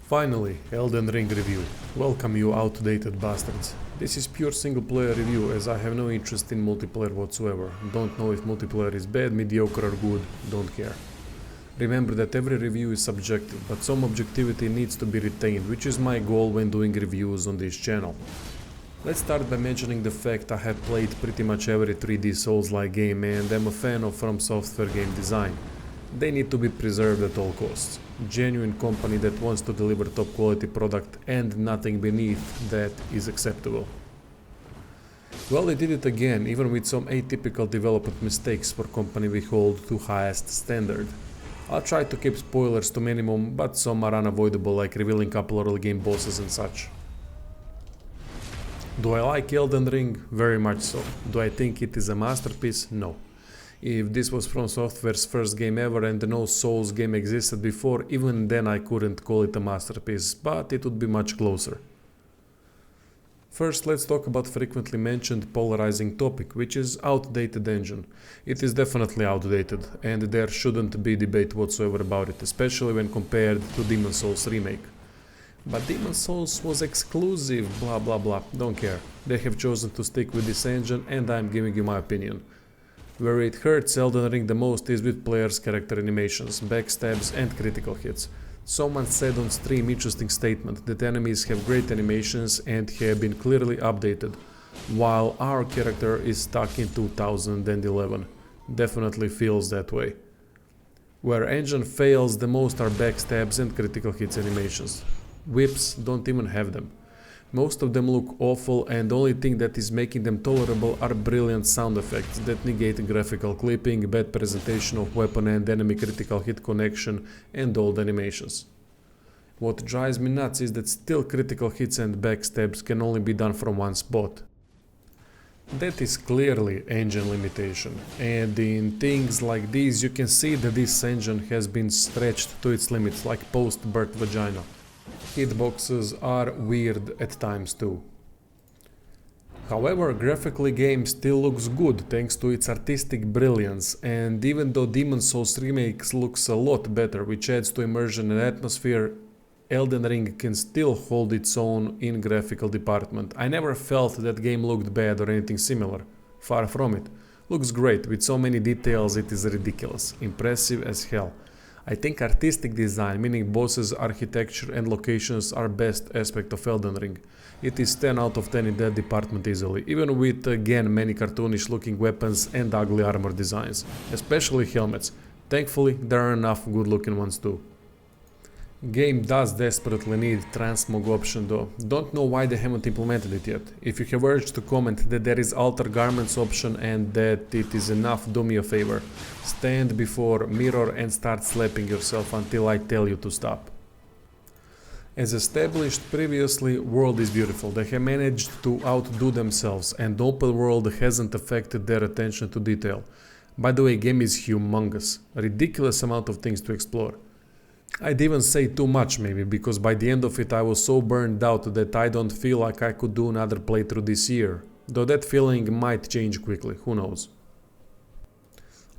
Finally, Elden Ring review. Welcome you outdated bastards. This is pure single player review as I have no interest in multiplayer whatsoever. Don't know if multiplayer is bad, mediocre or good, don't care. Remember that every review is subjective, but some objectivity needs to be retained, which is my goal when doing reviews on this channel. Let's start by mentioning the fact I have played pretty much every 3D Souls-like game and am a fan of From Software game design. They need to be preserved at all costs. Genuine company that wants to deliver top quality product and nothing beneath that is acceptable. Well, they did it again, even with some atypical development mistakes for company we hold to highest standard. I'll try to keep spoilers to minimum, but some are unavoidable, like revealing couple early game bosses and such. Do I like Elden Ring? Very much so. Do I think it is a masterpiece? No. If this was From Software's first game ever and no Souls game existed before, even then I couldn't call it a masterpiece, but it would be much closer. First, let's talk about frequently mentioned polarizing topic, which is outdated engine. It is definitely outdated, and there shouldn't be debate whatsoever about it, especially when compared to Demon Souls remake. But Demon Souls was exclusive, blah blah blah, don't care. They have chosen to stick with this engine and I'm giving you my opinion. Where it hurts Elden Ring the most is with players' character animations, backstabs and critical hits. Someone said on stream interesting statement that enemies have great animations and have been clearly updated, while our character is stuck in 2011. Definitely feels that way. Where engine fails the most are backstabs and critical hits animations. Whips don't even have them. Most of them look awful and the only thing that is making them tolerable are brilliant sound effects that negate graphical clipping, bad presentation of weapon and enemy critical hit connection and old animations. What drives me nuts is that still critical hits and backstabs can only be done from one spot. That is clearly engine limitation, and in things like these you can see that this engine has been stretched to its limits, like post-birth vagina. Hitboxes are weird at times too. However, graphically game still looks good thanks to its artistic brilliance, and even though Demon Souls remakes looks a lot better, which adds to immersion and atmosphere, Elden Ring can still hold its own in graphical department. I never felt that game looked bad or anything similar. Far from it. Looks great, with so many details it is ridiculous. Impressive as hell. I think artistic design, meaning bosses, architecture and locations are best aspect of Elden Ring. It is 10 out of 10 in that department easily, even with again many cartoonish looking weapons and ugly armor designs, especially helmets. Thankfully there are enough good looking ones too. Game does desperately need transmog option though. Don't know why they haven't implemented it yet. If you have urged to comment that there is alter garments option and that it is enough, do me a favor. Stand before mirror and start slapping yourself until I tell you to stop. As established previously, world is beautiful. They have managed to outdo themselves and open world hasn't affected their attention to detail. By the way, game is humongous. A ridiculous amount of things to explore. I'd even say too much maybe, because by the end of it I was so burned out that I don't feel like I could do another playthrough this year, though that feeling might change quickly, who knows.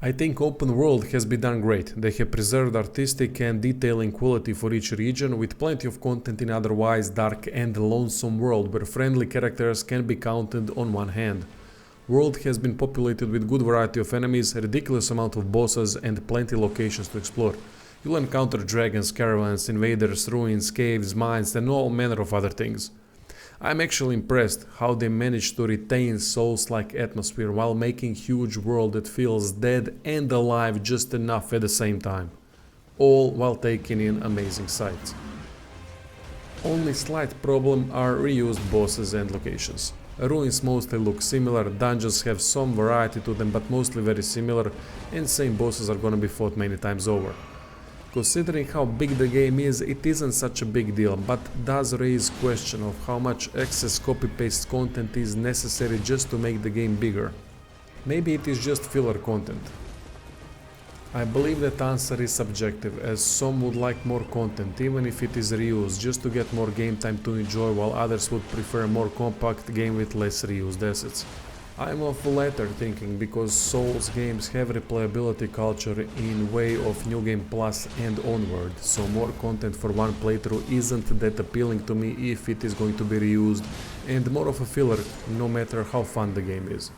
I think open world has been done great. They have preserved artistic and detailing quality for each region, with plenty of content in otherwise dark and lonesome world where friendly characters can be counted on one hand. World has been populated with good variety of enemies, a ridiculous amount of bosses and plenty locations to explore. You'll encounter dragons, caravans, invaders, ruins, caves, mines and all manner of other things. I'm actually impressed how they managed to retain Souls-like atmosphere while making huge world that feels dead and alive just enough at the same time. All while taking in amazing sights. Only slight problem are reused bosses and locations. Ruins mostly look similar, dungeons have some variety to them but mostly very similar, and same bosses are gonna be fought many times over. Considering how big the game is, it isn't such a big deal, but does raise question of how much excess copy-paste content is necessary just to make the game bigger. Maybe it is just filler content. I believe that answer is subjective, as some would like more content even if it is reused, just to get more game time to enjoy, while others would prefer a more compact game with less reused assets. I'm of latter thinking because Souls games have replayability culture in way of New Game Plus and onward, so more content for one playthrough isn't that appealing to me if it is going to be reused, and more of a filler no matter how fun the game is.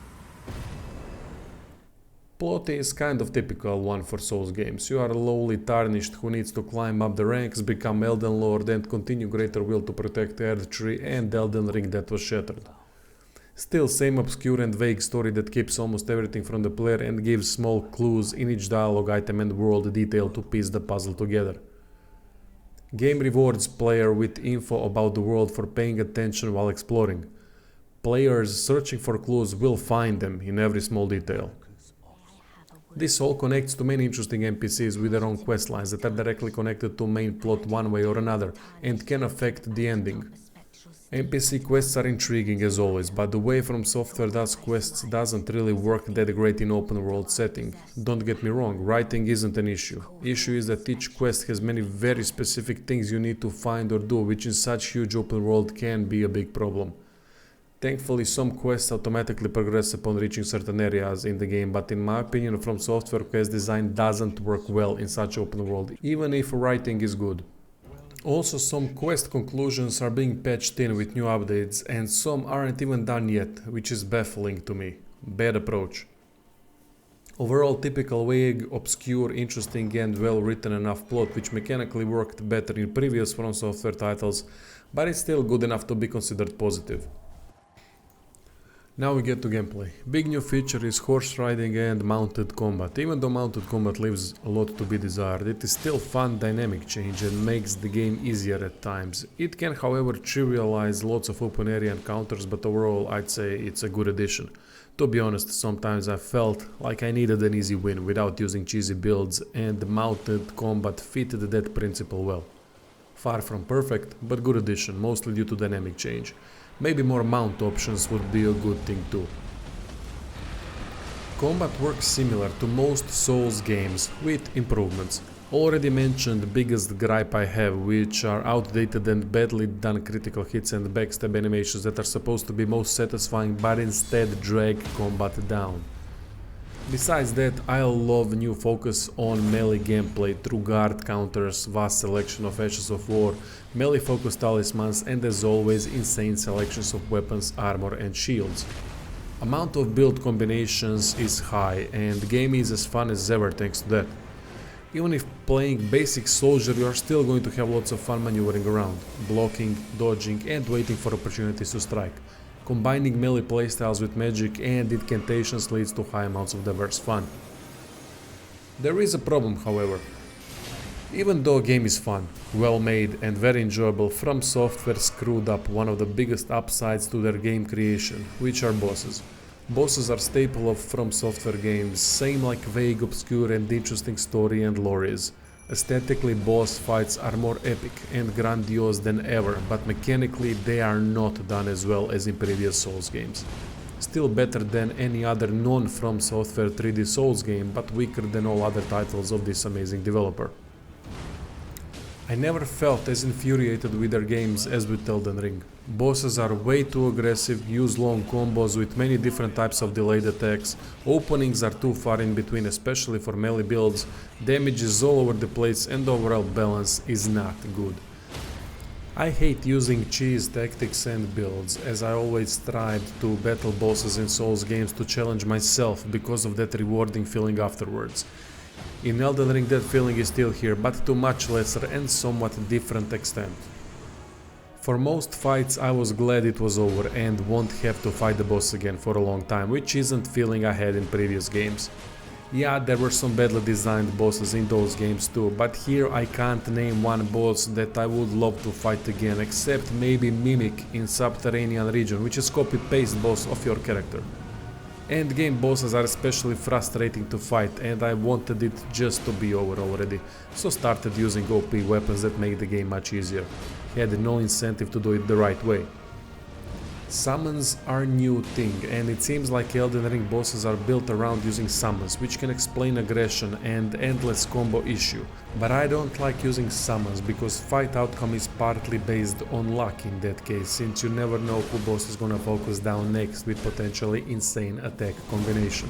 Plot is kind of typical one for Souls games. You are a lowly tarnished who needs to climb up the ranks, become Elden Lord and continue greater will to protect Erdtree and Elden Ring that was shattered. Still same obscure and vague story that keeps almost everything from the player and gives small clues in each dialogue item and world detail to piece the puzzle together. Game rewards player with info about the world for paying attention while exploring. Players searching for clues will find them in every small detail. This all connects to many interesting NPCs with their own quest lines that are directly connected to main plot one way or another and can affect the ending. NPC quests are intriguing as always, but the way From Software does quests doesn't really work that great in open world setting. Don't get me wrong, writing isn't an issue. Issue is that each quest has many very specific things you need to find or do, which in such huge open world can be a big problem. Thankfully, some quests automatically progress upon reaching certain areas in the game, but in my opinion, From Software quest design doesn't work well in such open world, even if writing is good. Also, some quest conclusions are being patched in with new updates, and some aren't even done yet, which is baffling to me. Bad approach. Overall, typical vague, obscure, interesting and well written enough plot which mechanically worked better in previous From Software titles, but it's still good enough to be considered positive. Now we get to gameplay. Big new feature is horse riding and mounted combat. Even though mounted combat leaves a lot to be desired, it is still fun dynamic change and makes the game easier at times. It can however trivialize lots of open area encounters, but overall I'd say it's a good addition. To be honest, sometimes I felt like I needed an easy win without using cheesy builds, and the mounted combat fitted that principle well. Far from perfect, but good addition, mostly due to dynamic change. Maybe more mount options would be a good thing too. Combat works similar to most Souls games, with improvements. Already mentioned the biggest gripe I have, which are outdated and badly done critical hits and backstab animations that are supposed to be most satisfying but instead drag combat down. Besides that, I love new focus on melee gameplay through guard counters, vast selection of Ashes of War, melee focused talismans and as always insane selections of weapons, armor and shields. Amount of build combinations is high and the game is as fun as ever thanks to that. Even if playing basic soldier, you are still going to have lots of fun maneuvering around, blocking, dodging and waiting for opportunities to strike. Combining melee playstyles with magic and incantations leads to high amounts of diverse fun. There is a problem, however. Even though a game is fun, well made and very enjoyable, From Software screwed up one of the biggest upsides to their game creation, which are bosses. Bosses are staple of From Software games, same like vague, obscure and interesting story and lore is. Aesthetically, boss fights are more epic and grandiose than ever, but mechanically they are not done as well as in previous Souls games. Still better than any other non-From Software 3D Souls game, but weaker than all other titles of this amazing developer. I never felt as infuriated with their games as with Elden Ring. Bosses are way too aggressive, use long combos with many different types of delayed attacks, openings are too far in between especially for melee builds, damage is all over the place and overall balance is not good. I hate using cheese tactics and builds, as I always tried to battle bosses in Souls games to challenge myself because of that rewarding feeling afterwards. In Elden Ring that feeling is still here, but to much lesser and somewhat different extent. For most fights I was glad it was over and won't have to fight the boss again for a long time, which isn't feeling I had in previous games. Yeah, there were some badly designed bosses in those games too, but here I can't name one boss that I would love to fight again, except maybe Mimic in Subterranean region, which is copy-paste boss of your character. Endgame bosses are especially frustrating to fight and I wanted it just to be over already, so started using OP weapons that make the game much easier. Had no incentive to do it the right way. Summons are new thing, and it seems like Elden Ring bosses are built around using summons, which can explain aggression and endless combo issue. But I don't like using summons because fight outcome is partly based on luck in that case, since you never know who boss is gonna focus down next with potentially insane attack combination.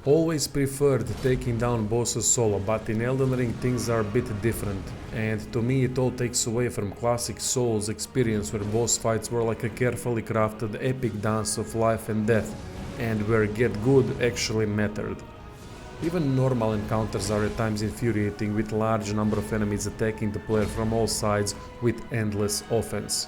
Always preferred taking down bosses solo, but in Elden Ring things are a bit different, and to me it all takes away from classic Souls experience where boss fights were like a carefully crafted epic dance of life and death, and where get good actually mattered. Even normal encounters are at times infuriating with large number of enemies attacking the player from all sides with endless offense.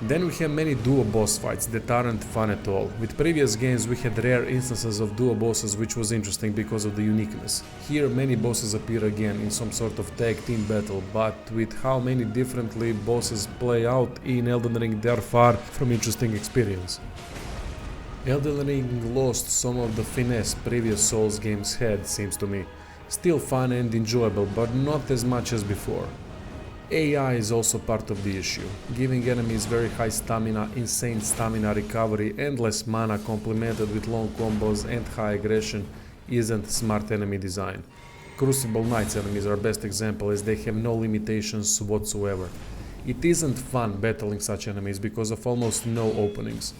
Then we have many duo boss fights that aren't fun at all. With previous games we had rare instances of duo bosses, which was interesting because of the uniqueness. Here many bosses appear again in some sort of tag team battle, but with how many differently bosses play out in Elden Ring, they are far from interesting experience. Elden Ring lost some of the finesse previous Souls games had, seems to me. Still fun and enjoyable, but not as much as before. AI is also part of the issue. Giving enemies very high stamina, insane stamina recovery, endless mana complemented with long combos and high aggression isn't smart enemy design. Crucible Knights enemies are best example, as they have no limitations whatsoever. It isn't fun battling such enemies because of almost no openings.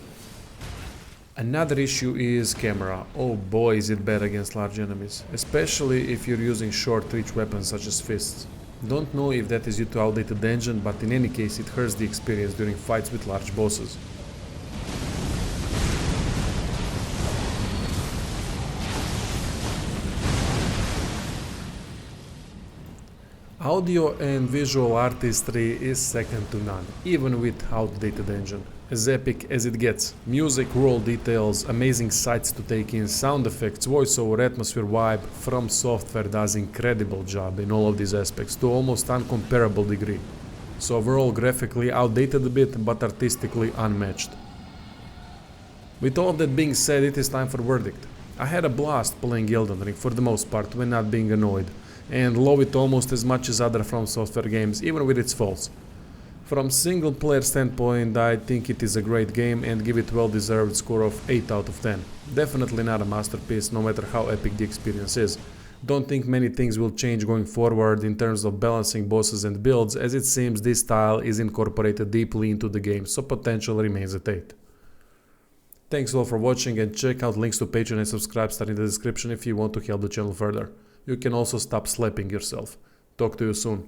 Another issue is camera. Oh boy, is it bad against large enemies, especially if you're using short reach weapons such as fists. Don't know if that is due to outdated engine, but in any case it hurts the experience during fights with large bosses. Audio and visual artistry is second to none, even with outdated engine. As epic as it gets. Music, world details, amazing sights to take in, sound effects, voiceover, atmosphere, vibe. From Software does incredible job in all of these aspects to almost uncomparable degree. So overall graphically outdated a bit, but artistically unmatched. With all of that being said, it is time for verdict. I had a blast playing Elden Ring for the most part when not being annoyed, and love it almost as much as other From Software games, even with its faults. From single player standpoint, I think it is a great game and give it well deserved score of 8 out of 10. Definitely not a masterpiece, no matter how epic the experience is. Don't think many things will change going forward in terms of balancing bosses and builds, as it seems this style is incorporated deeply into the game, so potential remains at 8. Thanks all for watching, and check out links to Patreon and subscribe in the description if you want to help the channel further. You can also stop slapping yourself. Talk to you soon.